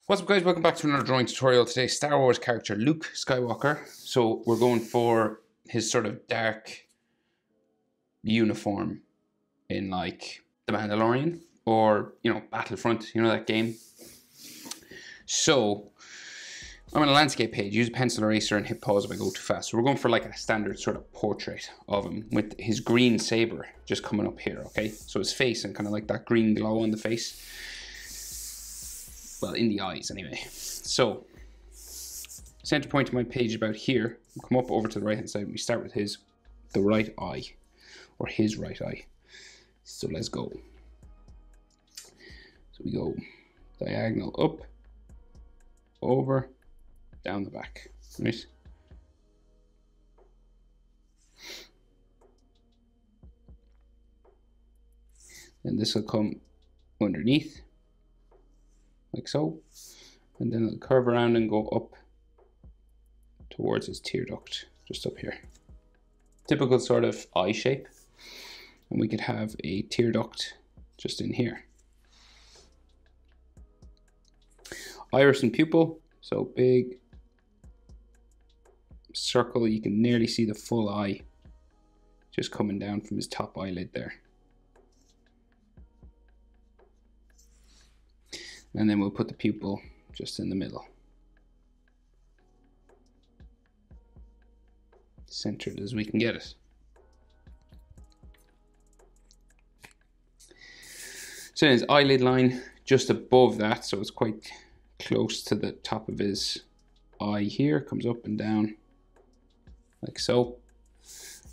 What's up guys, welcome back to another drawing tutorial. Today, Star Wars character Luke Skywalker. So we're going for his sort of dark uniform in like The Mandalorian or, Battlefront, that game. So I'm on a landscape page, use a pencil eraser and hit pause if I go too fast. So we're going for like a standard sort of portrait of him with his green saber just coming up here, okay? So his face and kind of like that green glow on the face. Well, in the eyes anyway. So, center point of my page about here. We'll come up over to the right hand side and we start with the right eye, or his right eye. So let's go. So we go diagonal up, over, down the back, right? Then this will come underneath, like so, and then it'll curve around and go up towards his tear duct, just up here. Typical sort of eye shape, and we could have a tear duct just in here. Iris and pupil, so big circle, you can nearly see the full eye just coming down from his top eyelid there. And then we'll put the pupil just in the middle. Centered as we can get it. So his eyelid line just above that, so it's quite close to the top of his eye here, comes up and down like so.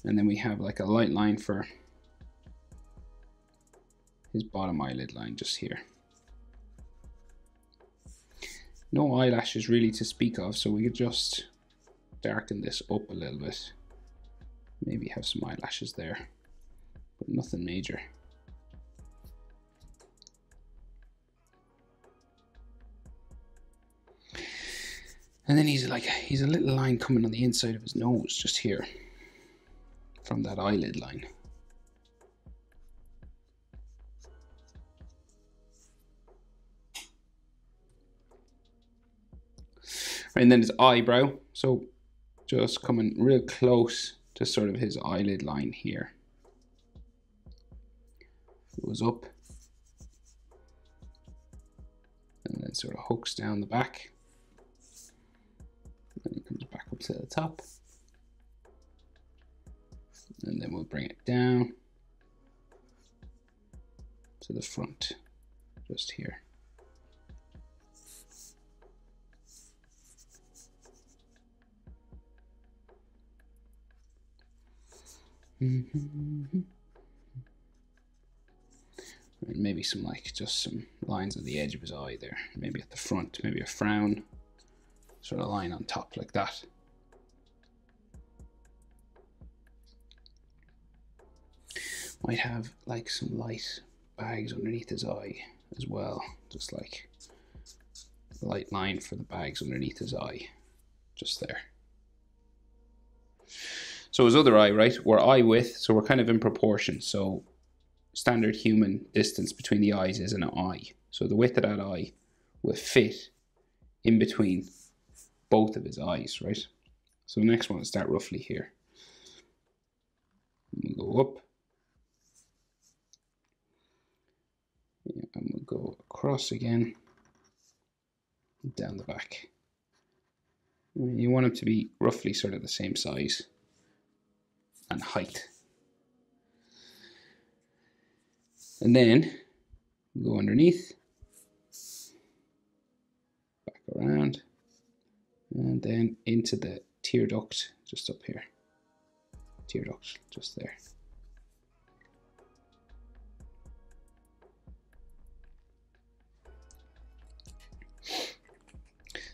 And then we have like a light line for his bottom eyelid line just here. No eyelashes really to speak of, so we could just darken this up a little bit. Maybe have some eyelashes there, but nothing major. And then he's a little line coming on the inside of his nose, just here, from that eyelid line. And then his eyebrow, so just coming real close to sort of his eyelid line here. Goes up and then sort of hooks down the back. Then it comes back up to the top. And then we'll bring it down to the front, just here. And maybe just some lines on the edge of his eye there, maybe at the front, maybe a frown sort of line on top like that. Might have like some light bags underneath his eye as well, just like a light line for the bags underneath his eye, just there. So his other eye, right, we're eye width, so we're kind of in proportion. So standard human distance between the eyes is an eye. So the width of that eye will fit in between both of his eyes, right? So the next one will start roughly here. And we'll go up. Yeah, and we'll go across again, down the back. You want them to be roughly sort of the same size and height. And then go underneath, back around, and then into the tear duct just up here. Tear duct just there.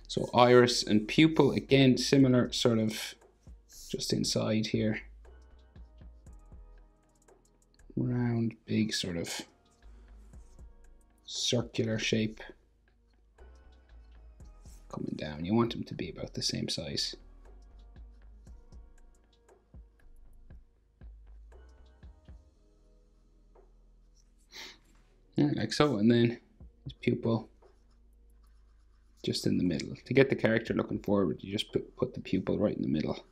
So iris and pupil, again, similar sort of just inside here. Round, big sort of circular shape coming down. You want them to be about the same size. Yeah, like so, and then his pupil just in the middle. To get the character looking forward, you just put the pupil right in the middle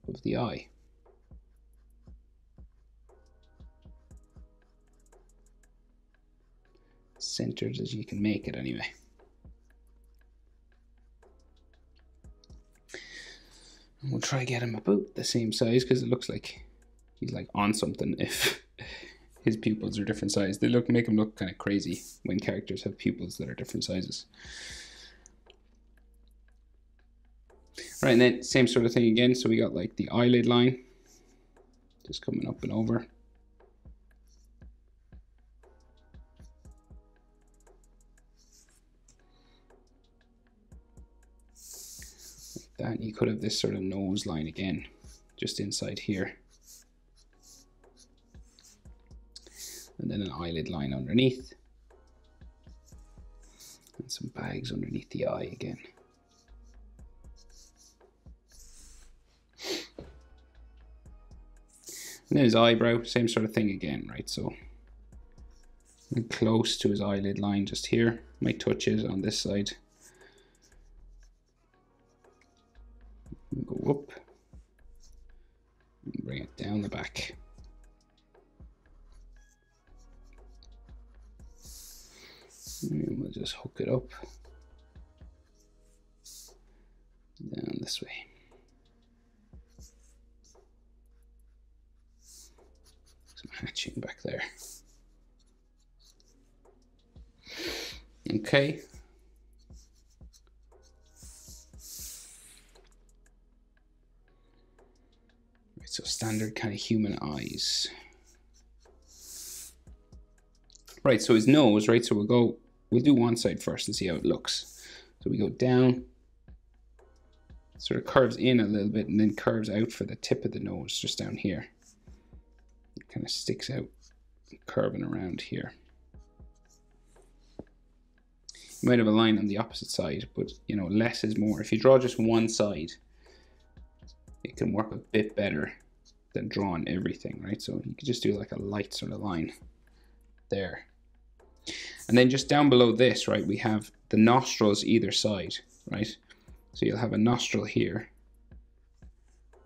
of the eye. Centered as you can make it anyway. And we'll try to get him about the same size, because it looks like he's like on something if his pupils are different size. They make him look kind of crazy when characters have pupils that are different sizes. Right, and then same sort of thing again. So we got like the eyelid line just coming up and over. Like that, and you could have this sort of nose line again, just inside here. And then an eyelid line underneath. And some bags underneath the eye again. And then his eyebrow, same sort of thing again, right? So close to his eyelid line just here. Might touch it on this side. Go up. And bring it down the back. And we'll just hook it up. Down this way. Some hatching back there. Okay. Right, so standard kind of human eyes. Right, so his nose, right, so we'll do one side first and see how it looks. So we go down, sort of curves in a little bit and then curves out for the tip of the nose just down here. It kind of sticks out, curving around here. You might have a line on the opposite side, but you know, less is more. If you draw just one side, it can work a bit better than drawing everything, right? So you could just do like a light sort of line there. And then just down below this, right, we have the nostrils either side, right? So you'll have a nostril here,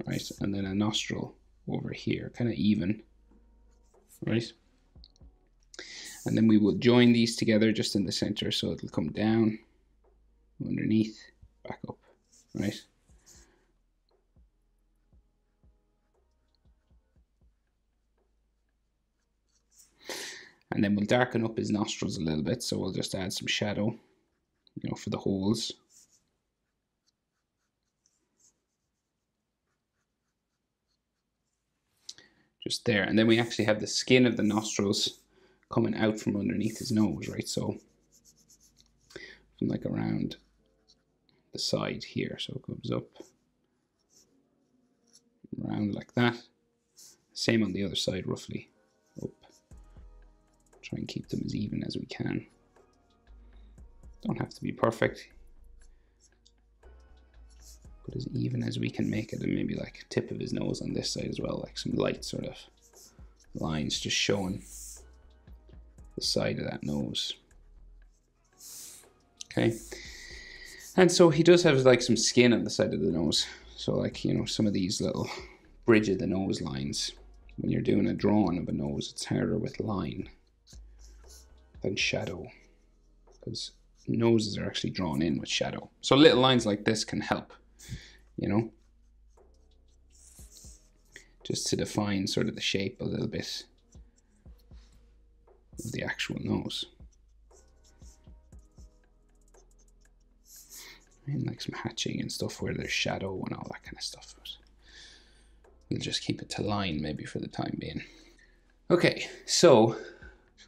right? And then a nostril over here, kind of even, right? And then we will join these together just in the center, so it'll come down, underneath, back up, right? And then we'll darken up his nostrils a little bit, so we'll just add some shadow, you know, for the holes. Just there, and then we actually have the skin of the nostrils coming out from underneath his nose, right? So from like around the side here, so it goes up, around like that. Same on the other side, roughly up. Try and keep them as even as we can. Don't have to be perfect, but as even as we can make it, and maybe like tip of his nose on this side as well, like some light sort of lines just showing the side of that nose. Okay, and so he does have like some skin on the side of the nose, so like, you know, some of these little bridge of the nose lines, when you're doing a drawing of a nose, it's harder with line than shadow, because noses are actually drawn in with shadow. So little lines like this can help, you know, just to define sort of the shape a little bit of the actual nose. And like some hatching and stuff where there's shadow and all that kind of stuff. But we'll just keep it to line maybe for the time being. Okay, so,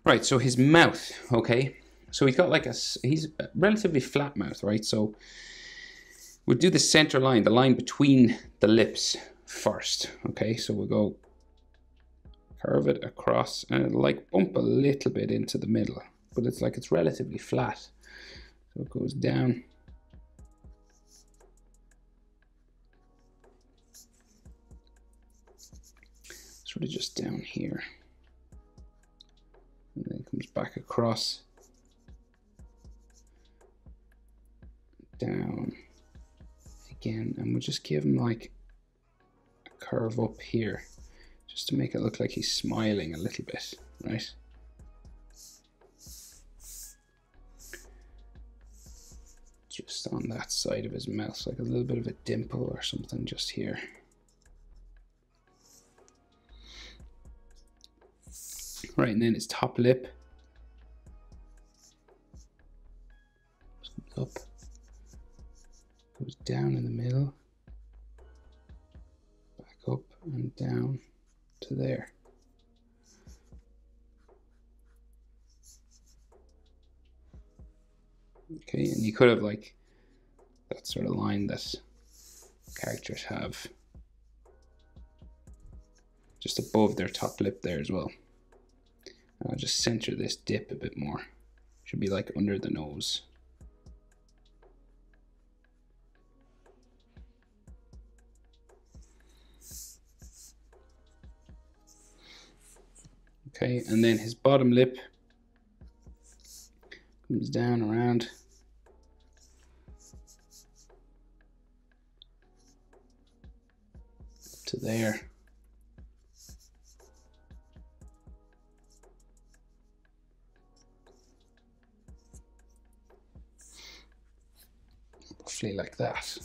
right, so his mouth, okay? So he's got like he's a relatively flat mouth, right? So we'll do the center line, the line between the lips first, okay? So we'll go curve it across, and it'll like bump a little bit into the middle, but it's like it's relatively flat. So it goes down. Sort of just down here. And then it comes back across. down again, and we'll just give him like a curve up here just to make it look like he's smiling a little bit, right? Just on that side of his mouth, like a little bit of a dimple or something just here. Right, and then his top lip comes up, goes down in the middle, back up and down to there. Okay, and you could have like that sort of line that characters have just above their top lip there as well. And I'll just center this dip a bit more. Should be like under the nose. Okay, and then his bottom lip comes down around to there. Roughly like that.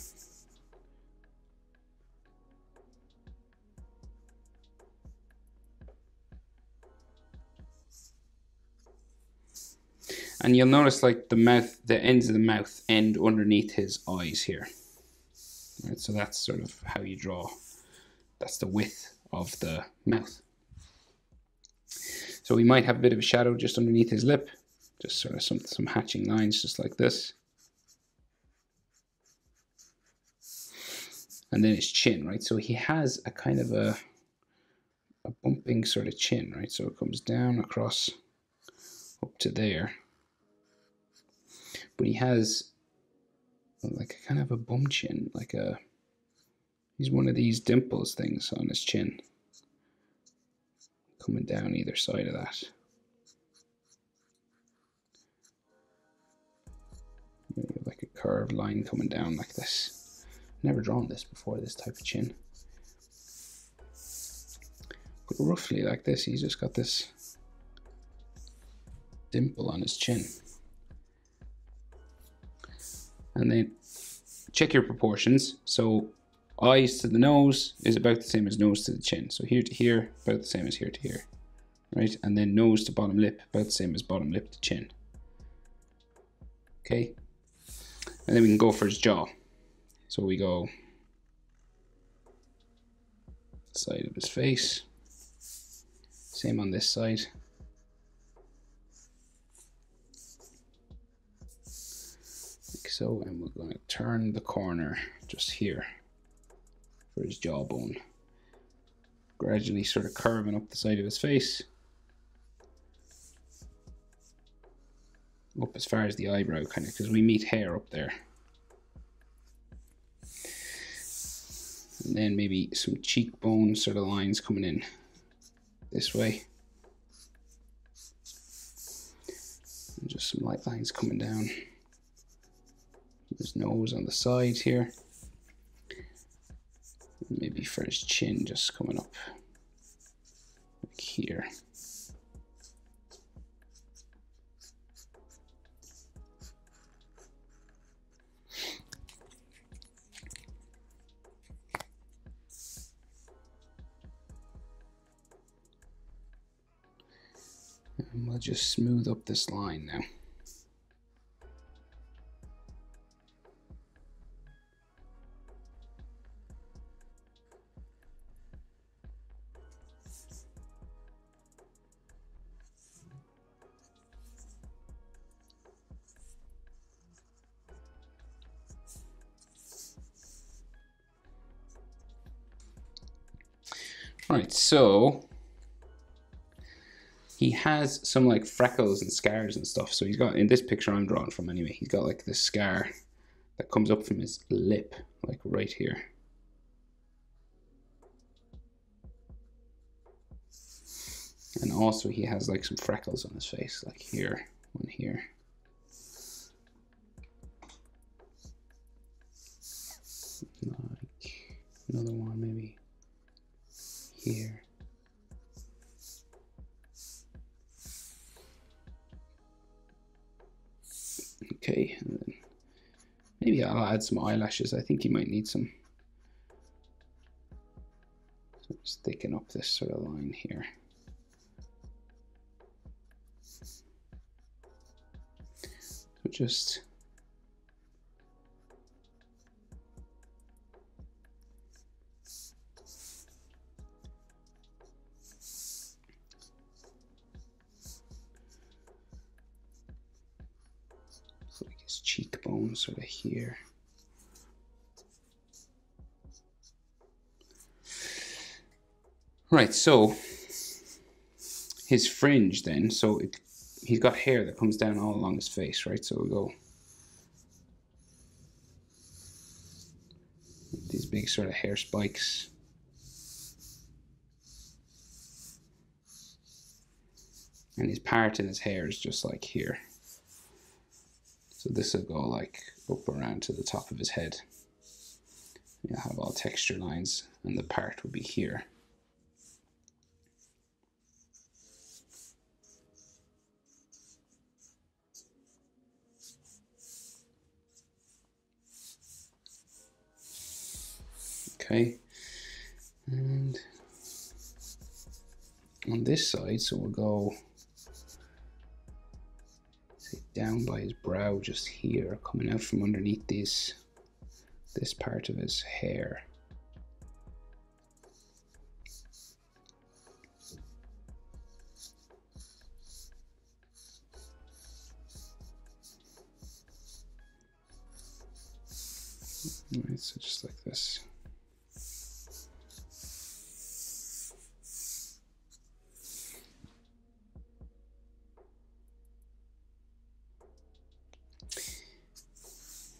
And you'll notice like the mouth, the ends of the mouth end underneath his eyes here. Right, so that's sort of how you draw. That's the width of the mouth. So we might have a bit of a shadow just underneath his lip. Just sort of some hatching lines just like this. And then his chin, right? So he has a kind of a bumping sort of chin, right? So it comes down across up to there. But he has like a kind of a bum chin, like he's one of these dimples things on his chin, coming down either side of that. Like a curved line coming down like this. Never drawn this before, this type of chin. But roughly like this, he's just got this dimple on his chin. And then check your proportions. So eyes to the nose is about the same as nose to the chin. So here to here, about the same as here to here, right? And then nose to bottom lip, about the same as bottom lip to chin. Okay. And then we can go for his jaw. So we go side of his face. Same on this side. So, and we're going to turn the corner just here for his jawbone, gradually sort of curving up the side of his face, up as far as the eyebrow, kind of, because we meet hair up there. And then maybe some cheekbone sort of lines coming in this way, and just some light lines coming down his nose on the sides here. Maybe for his chin just coming up like here. And we'll just smooth up this line now. Right, so he has some like freckles and scars and stuff. So he's got, in this picture I'm drawing from anyway, he's got like this scar that comes up from his lip, like right here. And also he has like some freckles on his face, like here, one here. Another one maybe here. Okay, and then maybe I'll add some eyelashes. I think you might need some. So just thicken up this sort of line here. So just like his cheekbone sort of here. Right, so his fringe then, so he's got hair that comes down all along his face, right? So we'll go these big sort of hair spikes. And his part in his hair is just like here. So this will go like up around to the top of his head. You'll have all texture lines, and the part will be here. Okay, and on this side, so we'll go down by his brow, just here, coming out from underneath this part of his hair. Alright, so just like this.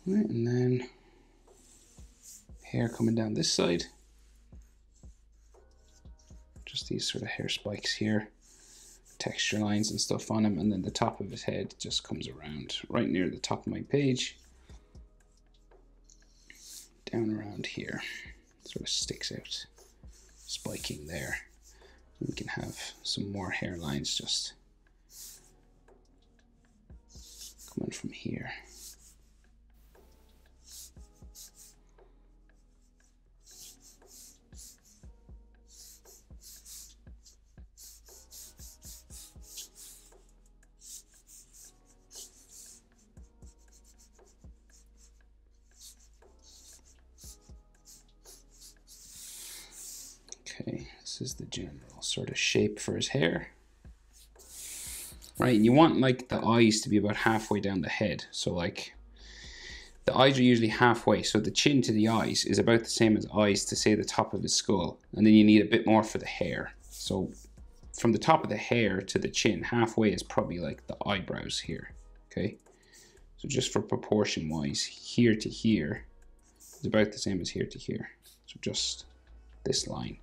Right, and then hair coming down this side. Just these sort of hair spikes here, texture lines and stuff on him, and then the top of his head just comes around right near the top of my page, down around here, sort of sticks out, spiking there. And we can have some more hairlines just coming from here. Okay, this is the general sort of shape for his hair. Right, and you want like the eyes to be about halfway down the head. So like the eyes are usually halfway, so the chin to the eyes is about the same as eyes to say the top of his skull. And then you need a bit more for the hair. So from the top of the hair to the chin, halfway is probably like the eyebrows here. Okay, so just for proportion wise, here to here is about the same as here to here. So just this line.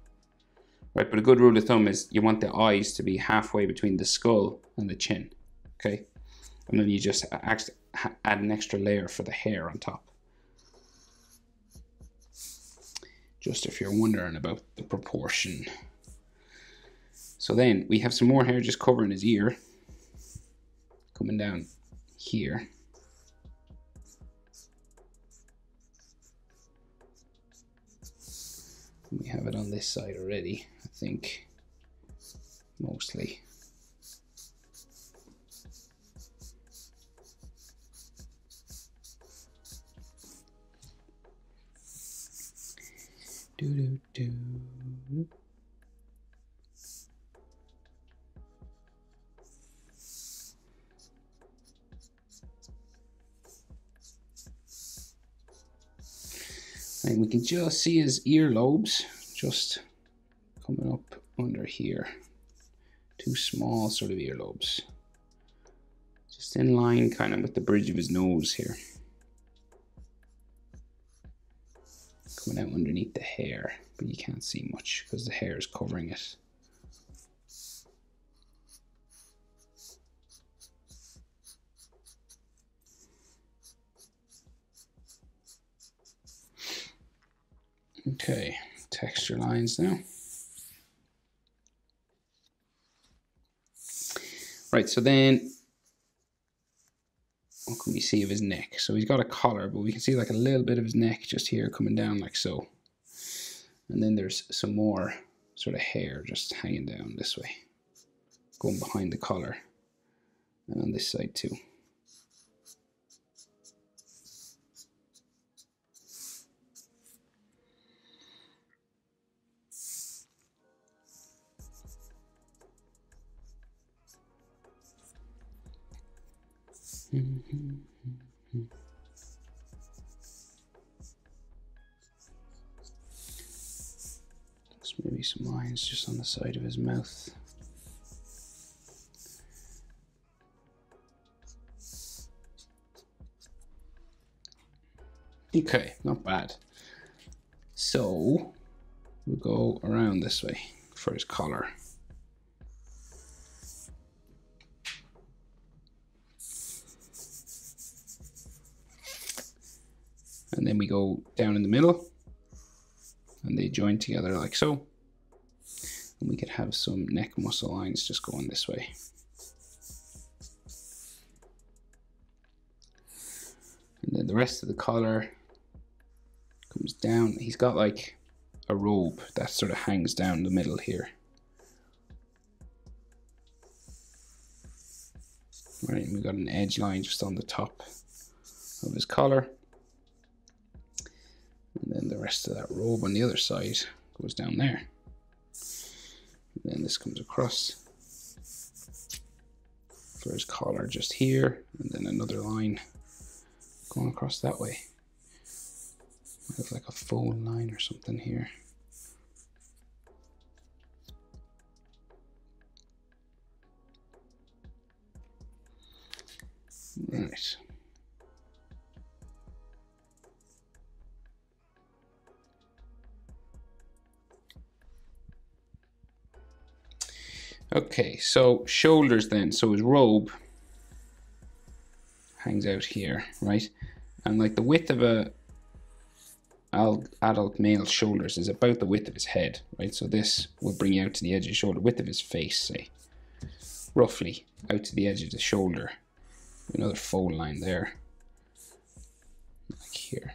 Right, but a good rule of thumb is you want the eyes to be halfway between the skull and the chin, okay? And then you just add an extra layer for the hair on top. Just if you're wondering about the proportion. So then we have some more hair just covering his ear, coming down here. We have it on this side already, I think, mostly. And we can just see his earlobes just coming up under here. Two small sort of earlobes. Just in line kind of with the bridge of his nose here. Coming out underneath the hair, but you can't see much because the hair is covering it. Okay, texture lines now. Right, so then what can we see of his neck? So he's got a collar, but we can see like a little bit of his neck just here coming down like so. And then there's some more sort of hair just hanging down this way, going behind the collar, and on this side too. Maybe some lines just on the side of his mouth. Okay, not bad. So we'll go around this way for his collar. And then we go down in the middle and they join together like so. And we could have some neck muscle lines just going this way. And then the rest of the collar comes down. He's got like a robe that sort of hangs down the middle here. Right, and we've got an edge line just on the top of his collar. And then the rest of that robe on the other side goes down there. And then this comes across for his collar just here, and then another line going across that way. Have like a fold line or something here. Right. Okay, so shoulders then. So his robe hangs out here, right? And like the width of a adult male's shoulders is about the width of his head, right? So this will bring you out to the edge of his shoulder, width of his face, say. Roughly out to the edge of the shoulder. Another fold line there. Like here.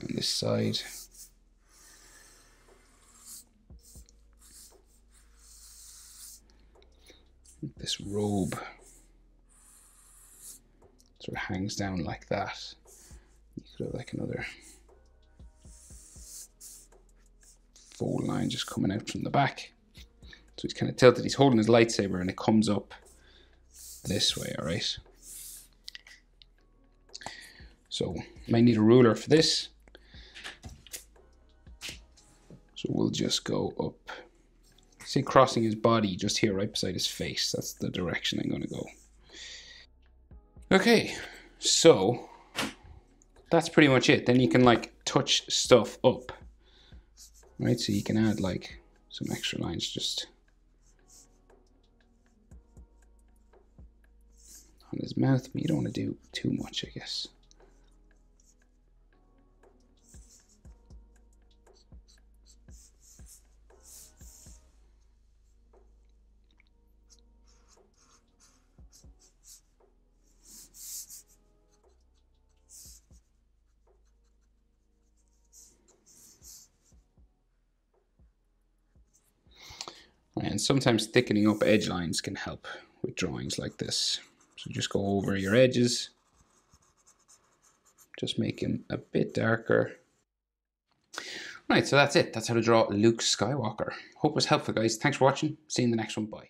On this side. This robe sort of hangs down like that. You could have like another fold line just coming out from the back. So he's kind of tilted. He's holding his lightsaber and it comes up this way, all right? So you might need a ruler for this. So we'll just go up. See, crossing his body just here right beside his face. That's the direction I'm going to go. Okay, so that's pretty much it. Then you can like touch stuff up, right? So you can add like some extra lines just on his mouth, but you don't want to do too much, I guess. And sometimes thickening up edge lines can help with drawings like this. So just go over your edges, just make them a bit darker. Right, so that's it. That's how to draw Luke Skywalker. Hope it was helpful, guys. Thanks for watching. See you in the next one. Bye.